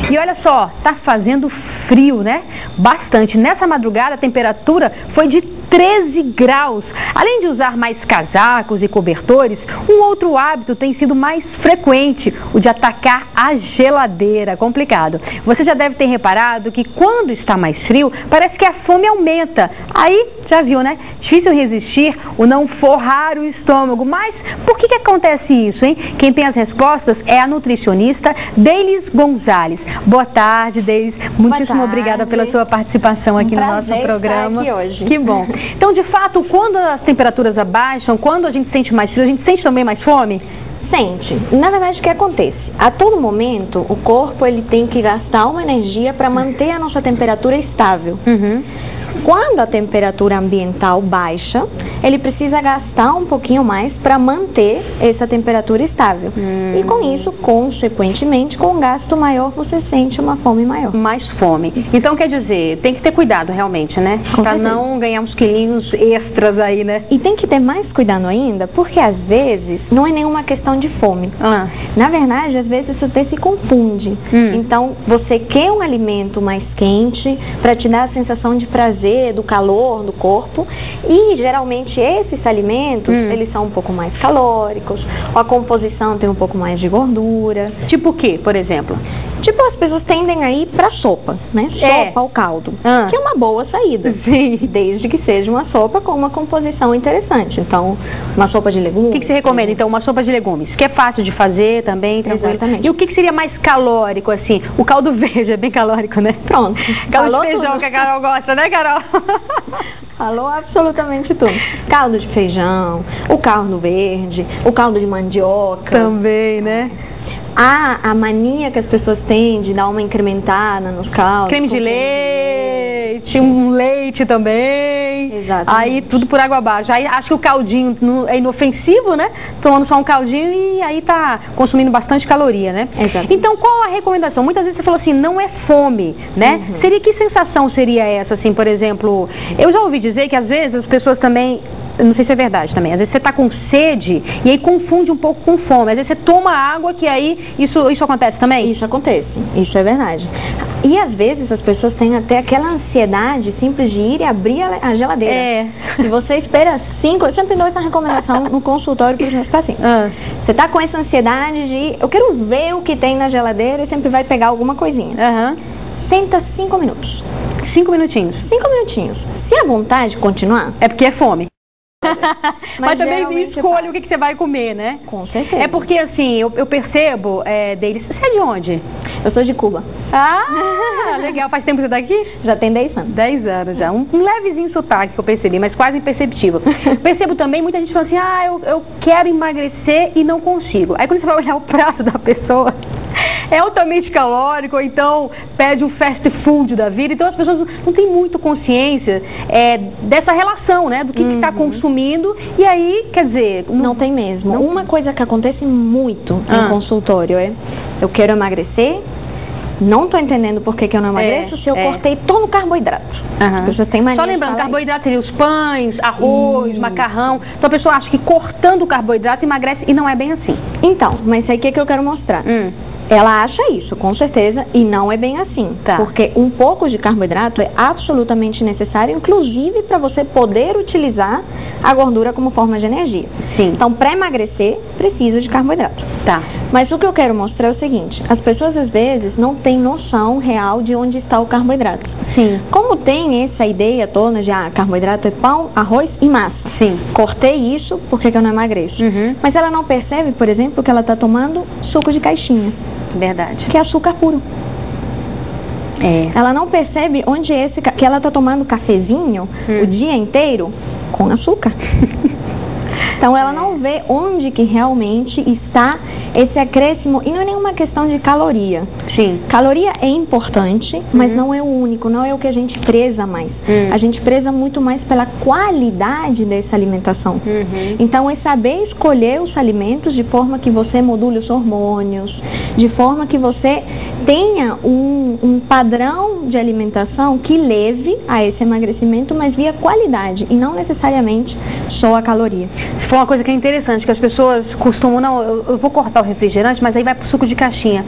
E olha só, tá fazendo frio, né? Bastante. Nessa madrugada a temperatura foi de 13 graus. Além de usar mais casacos e cobertores, um outro hábito tem sido mais frequente, o de atacar a geladeira. Complicado. Você já deve ter reparado que quando está mais frio, parece que a fome aumenta. Aí, já viu, né? Difícil resistir o não forrar o estômago. Mas por que acontece isso, hein? Quem tem as respostas é a nutricionista Deilis Gonzalez. Boa tarde, Deilis. Muitíssimo obrigada pela sua participação aqui no nosso programa. Estar aqui hoje. Que bom. Então, de fato, quando as temperaturas abaixam, quando a gente sente mais frio, a gente sente também mais fome? Sente. Na verdade, o que acontece? A todo momento, o corpo ele tem que gastar uma energia para manter a nossa temperatura estável. Quando a temperatura ambiental baixa, ele precisa gastar um pouquinho mais para manter essa temperatura estável. E com isso, consequentemente, com um gasto maior, você sente uma fome maior. Mais fome. Então, quer dizer, tem que ter cuidado realmente, né? Para não ganhar uns quilinhos extras aí, né? E tem que ter mais cuidado ainda, porque às vezes não é nenhuma questão de fome. Na verdade, às vezes você se confunde. Então, você quer um alimento mais quente para te dar a sensação de prazer, do calor do corpo, e geralmente esses alimentos, eles são um pouco mais calóricos, a composição tem um pouco mais de gordura. Tipo o quê, por exemplo? Tipo, as pessoas tendem a ir pra sopa, né? Sopa ou caldo, que é uma boa saída. Sim. Desde que seja uma sopa com uma composição interessante. Então, uma sopa de legumes. O que você recomenda, então? Uma sopa de legumes, que é fácil de fazer também, tranquilo. Exatamente. E o que seria mais calórico, assim? O caldo verde é bem calórico, né? Pronto. Caldo de feijão, que a Carol gosta, né, Carol? Falou absolutamente tudo. Caldo de feijão, o caldo verde, o caldo de mandioca. Também, né? A mania que as pessoas têm de dar uma incrementada nos caldos. Creme de leite, um leite também. Exatamente. Aí tudo por água abaixo. Aí acho que o caldinho é inofensivo, né? Tomando só um caldinho e aí tá consumindo bastante caloria, né? Exatamente. Então qual a recomendação? Muitas vezes você falou assim, não é fome, né? Seria, que sensação seria essa, assim, por exemplo? Eu já ouvi dizer que às vezes as pessoas também, não sei se é verdade também, às vezes você está com sede e aí confunde um pouco com fome. Às vezes você toma água que aí isso acontece também? Isso acontece, isso é verdade. E às vezes as pessoas têm até aquela ansiedade simples de ir e abrir a geladeira. Se você espera 5, eu sempre dou essa recomendação no consultório para os meus pacientes. Você está com essa ansiedade de, eu quero ver o que tem na geladeira e sempre vai pegar alguma coisinha. Tenta 5 minutos. 5 minutinhos? 5 minutinhos. Se a vontade continuar... É porque é fome. Mas também escolha escolhe o que você vai comer, né? Com certeza. É porque assim, eu percebo, Deilis, você é de onde? Eu sou de Cuba. Ah, legal. Faz tempo que você tá aqui? Já tem 10 anos. 10 anos já. Um levezinho sotaque que eu percebi, mas quase imperceptível. Percebo também muita gente falando assim, eu quero emagrecer e não consigo. Aí quando você vai olhar o prato da pessoa, é altamente calórico, ou então pede um fast food da vida. Então as pessoas não têm muito consciência dessa relação, né? Do que está consumindo. E aí, quer dizer... Não tem mesmo. Uma coisa que acontece muito no consultório é, eu quero emagrecer, não estou entendendo por que eu não emagreço se eu cortei todo o carboidrato. Só lembrando, carboidrato seria os pães, arroz, macarrão. Então a pessoa acha que cortando o carboidrato emagrece e não é bem assim. Então, mas aí o que eu quero mostrar? Ela acha isso, com certeza, e não é bem assim. Porque um pouco de carboidrato é absolutamente necessário, inclusive para você poder utilizar a gordura como forma de energia. Então, para emagrecer, precisa de carboidrato. Mas o que eu quero mostrar é o seguinte, as pessoas às vezes não têm noção real de onde está o carboidrato. Como tem essa ideia toda de carboidrato é pão, arroz e massa. Cortei isso, por que eu não emagreço? Mas ela não percebe, por exemplo, que ela está tomando suco de caixinha. Verdade. Que é açúcar puro. Ela não percebe onde que ela está tomando cafezinho o dia inteiro com açúcar. Então ela não vê onde que realmente está esse acréscimo, e não é nenhuma questão de caloria. Caloria é importante, mas não é o único, não é o que a gente preza mais. A gente preza muito mais pela qualidade dessa alimentação. Então é saber escolher os alimentos de forma que você module os hormônios, de forma que você tenha um padrão de alimentação que leve a esse emagrecimento, mas via qualidade e não necessariamente só a caloria. Foi uma coisa que é interessante, que as pessoas costumam, não, eu vou cortar o refrigerante, mas aí vai pro suco de caixinha.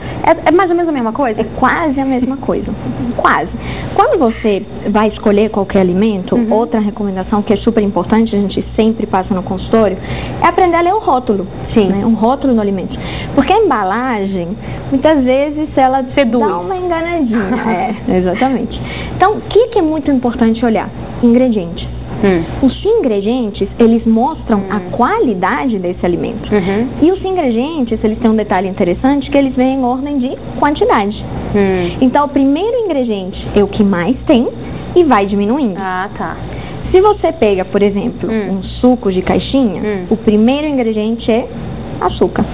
É mais ou menos a mesma coisa? É quase a mesma coisa, quase. Quando você vai escolher qualquer alimento, outra recomendação que é super importante, a gente sempre passa no consultório, é aprender a ler o rótulo. Sim. Né, um rótulo no alimento. Porque a embalagem, muitas vezes, ela seduz. Dá uma enganadinha. Exatamente. Então, o que é muito importante olhar? Ingredientes. Os ingredientes, eles mostram a qualidade desse alimento. E os ingredientes, eles têm um detalhe interessante, que eles vêm em ordem de quantidade. Então, o primeiro ingrediente é o que mais tem e vai diminuindo. Ah, tá. Se você pega, por exemplo, um suco de caixinha, o primeiro ingrediente é açúcar.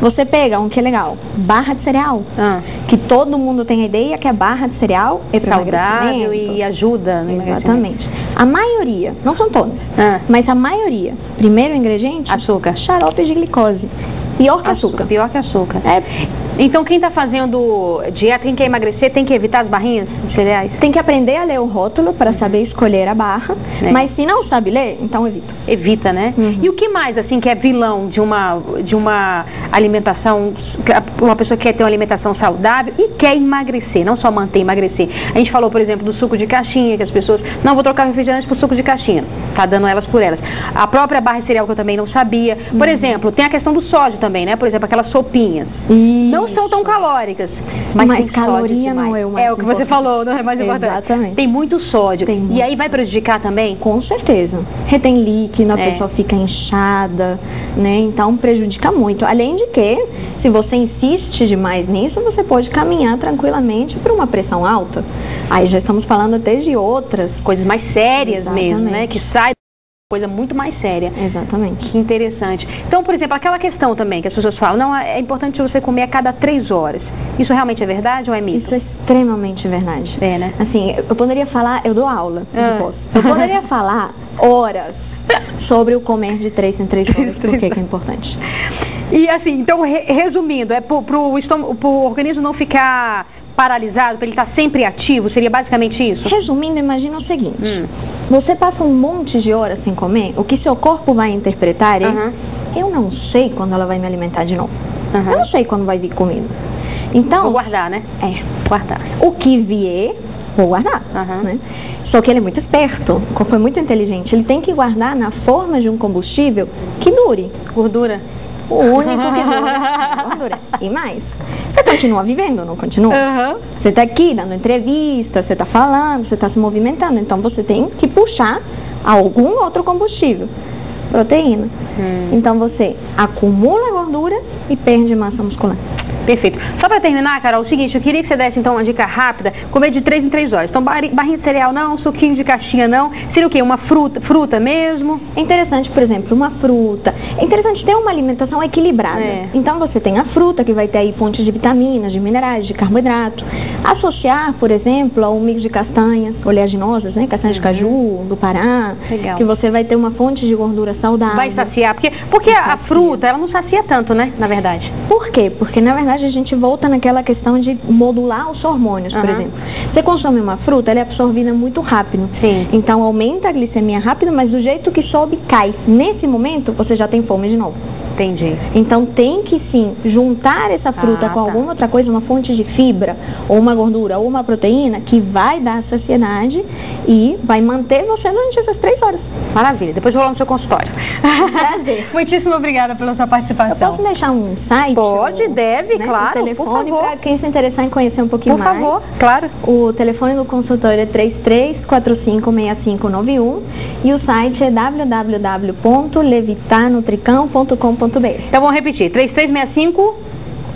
Você pega um que é legal, barra de cereal, que todo mundo tem a ideia que a barra de cereal é saudável e ajuda. Exatamente. A maioria, não são todas, mas a maioria, primeiro ingrediente, açúcar, xarope de glicose. Pior que açúcar. Pior que açúcar. Então, quem está fazendo dieta, quem quer emagrecer, tem que evitar as barrinhas de cereais? Tem que aprender a ler o rótulo para saber escolher a barra, mas se não sabe ler, então evita. Evita, né? E o que mais, assim, que é vilão de uma alimentação, uma pessoa que quer ter uma alimentação saudável e quer emagrecer, não só manter, emagrecer? A gente falou, por exemplo, do suco de caixinha, que as pessoas, não, vou trocar refrigerante por suco de caixinha, tá dando elas por elas. A própria barra de cereal que eu também não sabia. Por exemplo, tem a questão do sódio também, né? Por exemplo, aquelas sopinhas. Não são tão calóricas, mas caloria não é o mais importante. É o que você falou, não é mais importante. Exatamente. Tem muito sódio. E aí vai prejudicar também? Com certeza. Retém líquido, a pessoa fica inchada, né? Então prejudica muito. Além de que, se você insiste demais nisso, você pode caminhar tranquilamente para uma pressão alta. Aí já estamos falando até de outras coisas mais sérias mesmo, né? Que sai coisa muito mais séria. Exatamente. Que interessante. Então, por exemplo, aquela questão também que as pessoas falam, não, é importante você comer a cada 3 horas. Isso realmente é verdade ou é mito? Isso é extremamente verdade. É, né? Assim, eu poderia falar, eu dou aula, eu poderia falar horas sobre o comer de 3 em 3 horas, por que é importante. E assim, então, resumindo, é pro organismo não ficar paralisado, para ele estar sempre ativo, seria basicamente isso? Resumindo, imagina o seguinte, você passa um monte de horas sem comer, o que seu corpo vai interpretar é, eu não sei quando ela vai me alimentar de novo, eu não sei quando vai vir comida. Então, vou guardar, né? Guardar. O que vier, vou guardar, né? Só que ele é muito esperto, o corpo é muito inteligente, ele tem que guardar na forma de um combustível que dure. Gordura. O único que dura gordura. E mais, você continua vivendo, não continua? Você está aqui dando entrevista, você está falando, você está se movimentando, então você tem que puxar algum outro combustível, proteína. Então você acumula gordura e perde massa muscular. Perfeito. Só para terminar, Carol, o seguinte, eu queria que você desse então uma dica rápida, comer de 3 em 3 horas. Então, barrinha de cereal não, suquinho de caixinha não. Seria o quê? Uma fruta mesmo? É interessante, por exemplo, uma fruta. É interessante ter uma alimentação equilibrada. Então, você tem a fruta, que vai ter aí fontes de vitaminas, de minerais, de carboidrato. Associar, por exemplo, ao mix de castanhas oleaginosas, né? Castanhas de caju, do Pará. Legal. Que você vai ter uma fonte de gordura saudável. Vai saciar, porque a fruta, ela não sacia tanto, né? Na verdade. Por quê? Porque, na verdade, a gente volta naquela questão de modular os hormônios, por exemplo. Você consome uma fruta, ela é absorvida muito rápido. Então, aumenta a glicemia rápido, mas do jeito que sobe, cai. Nesse momento, você já tem fome de novo. Entendi. Então, tem que, sim, juntar essa fruta com alguma outra coisa, uma fonte de fibra, ou uma gordura, ou uma proteína, que vai dar saciedade e vai manter você durante essas 3 horas. Maravilha. Depois vou lá no seu consultório. Prazer. Muitíssimo obrigada pela sua participação. Eu posso deixar um site? Pode, deve, né, claro, telefone, para quem se interessar em conhecer um pouquinho mais. Por favor, claro. O telefone do consultório é 33456591 e o site é www.levitarnutricão.com.br. Então vamos repetir, 3345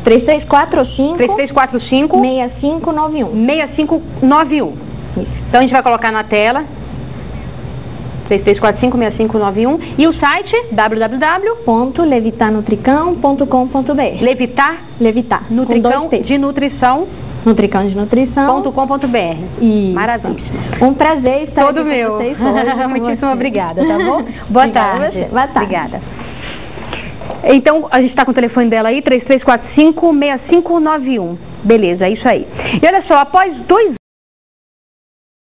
6591. 6591. Então a gente vai colocar na tela 3345-6591 e o site www.levitarnutricão.com.br. Levitar Nutricão de nutrição. Nutricão de nutrição.com.br. Maravilha. Um prazer estar todo aqui meu. com vocês hoje. Muitíssimo obrigada, tá bom? Boa tarde. Boa tarde. Obrigada. Então, a gente está com o telefone dela aí, 3345-6591. Beleza, é isso aí. E olha só, após 2